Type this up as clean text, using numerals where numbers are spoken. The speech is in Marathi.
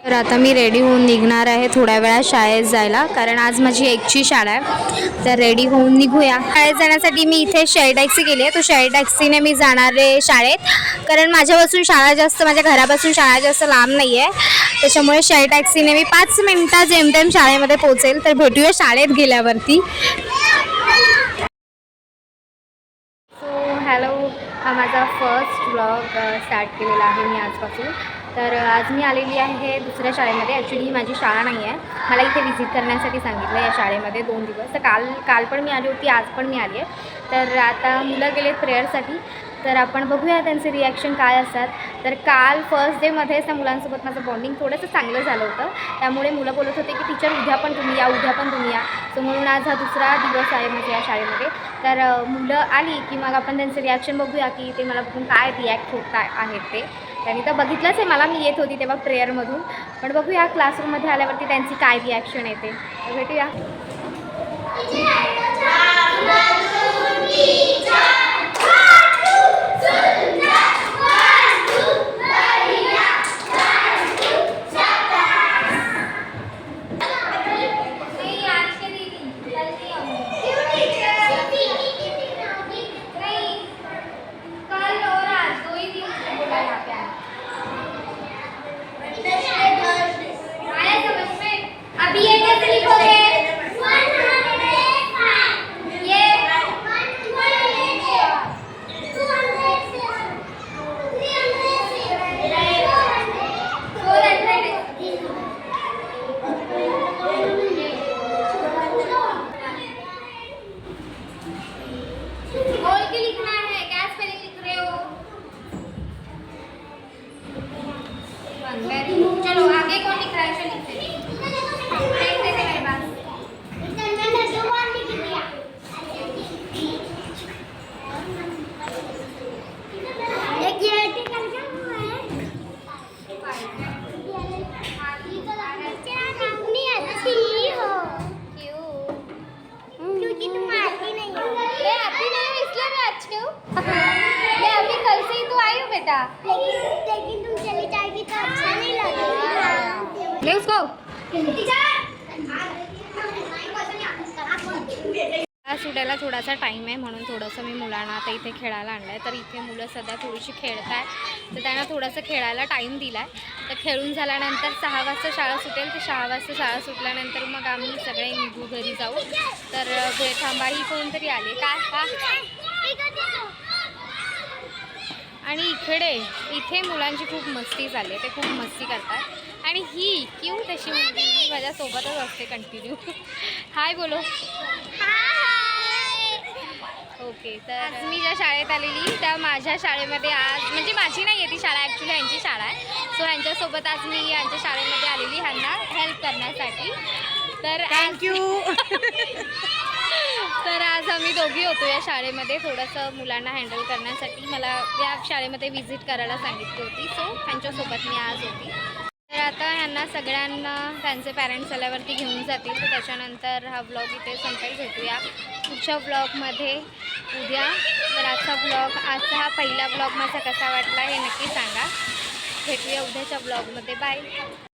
तर आता मी रेडी होऊन निघणार आहे थोड्या वेळात शाळेत जायला, कारण आज माझी एकची शाळा आहे. तर रेडी होऊन निघूया. शाळेत जाण्यासाठी मी इथे शेअर टॅक्सी केली आहे. तो शेअर टॅक्सीने मी जाणार आहे शाळेत, कारण माझ्या घरापासून शाळा जास्त लांब नाही आहे. त्याच्यामुळे शेअर टॅक्सीने मी 5 मिनिटात जेमतेम शाळेमध्ये पोहोचेल. तर भेटूया शाळेत गेल्यावरती. हॅलो, हा माझा फर्स्ट ब्लॉग स्टार्ट केलेला आहे मी आजपासून. तर आज मी आलेली आहे दुसऱ्या शाळेमध्ये. ॲक्च्युली ही माझी शाळा नाही आहे, मला इथे व्हिजिट करण्यासाठी सांगितलं या शाळेमध्ये 2 दिवस. तर काल पण मी आली होती, आज पण मी आली आहे. तर आता मुलं गेले प्रेयरसाठी, तर आपण बघूया त्यांचे रिॲक्शन काय असतात. तर काल फर्स्ट डेमध्येच त्या मुलांसोबत माझं बॉन्डिंग थोडंसं चांगलं झालं होतं. त्यामुळे मुलं बोलत होते की टीचर उद्या पण तुम्ही या. सो म्हणून आज हा दुसरा दिवस आहे माझ्या या शाळेमध्ये. तर मुलं आली की मग आपण त्यांचे रिॲक्शन बघूया की ते मला बघून काय रिॲक्ट होत आहेत ते. त्यांनी तर बघितलंच आहे मला, मी येत होती तेव्हा प्रेयरमधून. पण बघूया क्लासरूममध्ये आल्यावरती त्यांची काय रिॲक्शन येते. तर भेटूया. चलो आगे कौन लिख रहा है? क्योंकि तुम आती नहीं हो। मैं आती नहीं हूँ इसलिए मैं अच्छी हूँ। मैं अभी कल से ही तो आई हूँ बेटा। लेकिन तुम चली जाएगी तो अच्छा नहीं लगेगा। Let's go. सुटायला थोडासा टाईम आहे म्हणून थोडंसं मी मुलांना आता इथे खेळायला आणलं आहे. तर इथे मुलं सध्या थोडीशी खेळत आहे, तर त्यांना थोडंसं खेळायला टाईम दिला आहे. तर खेळून झाल्यानंतर 6 वाजता शाळा सुटेल. तर 6 वाजता शाळा सुटल्यानंतर मग आम्ही सगळे निघू घरी जाऊ. तर थांबा, ही कोणतरी आले का? आणि इथे मुलांची खूप मस्ती चालली, ते खूप मस्ती करतात. आणि ही क्यूट अशी मुलगी माझ्यासोबतच असते कंटिन्यू. हाय बोलो. ओके, तर आज मी ज्या शाळेत आलेली त्या माझ्या शाळेमध्ये आज म्हणजे माझी नाही आहे ती शाळा, ॲक्च्युली ह्यांची शाळा आहे. सो ह्यांच्यासोबत आज मी यांच्या शाळेमध्ये आलेली ह्यांना हेल्प करण्यासाठी. तर थँक्यू. तर आज आम्ही दोघी होतो या शाळेमध्ये थोडंसं मुलांना हँडल करण्यासाठी. मला या शाळेमध्ये व्हिजिट करायला सांगितली होती, सो ह्यांच्यासोबत मी आज होती. तर आता ह्यांना सगळ्यांना त्यांचे पॅरेंट्स आल्यावरती घेऊन जातील. तर त्याच्यानंतर हा ब्लॉग इथे संपेल. भेटूया पुढच्या ब्लॉगमध्ये उद्या. तर आजचा हा पहिला ब्लॉग माझा कसा वाटला हे नक्की सांगा. भेटूया उद्याच्या ब्लॉगमध्ये. बाय.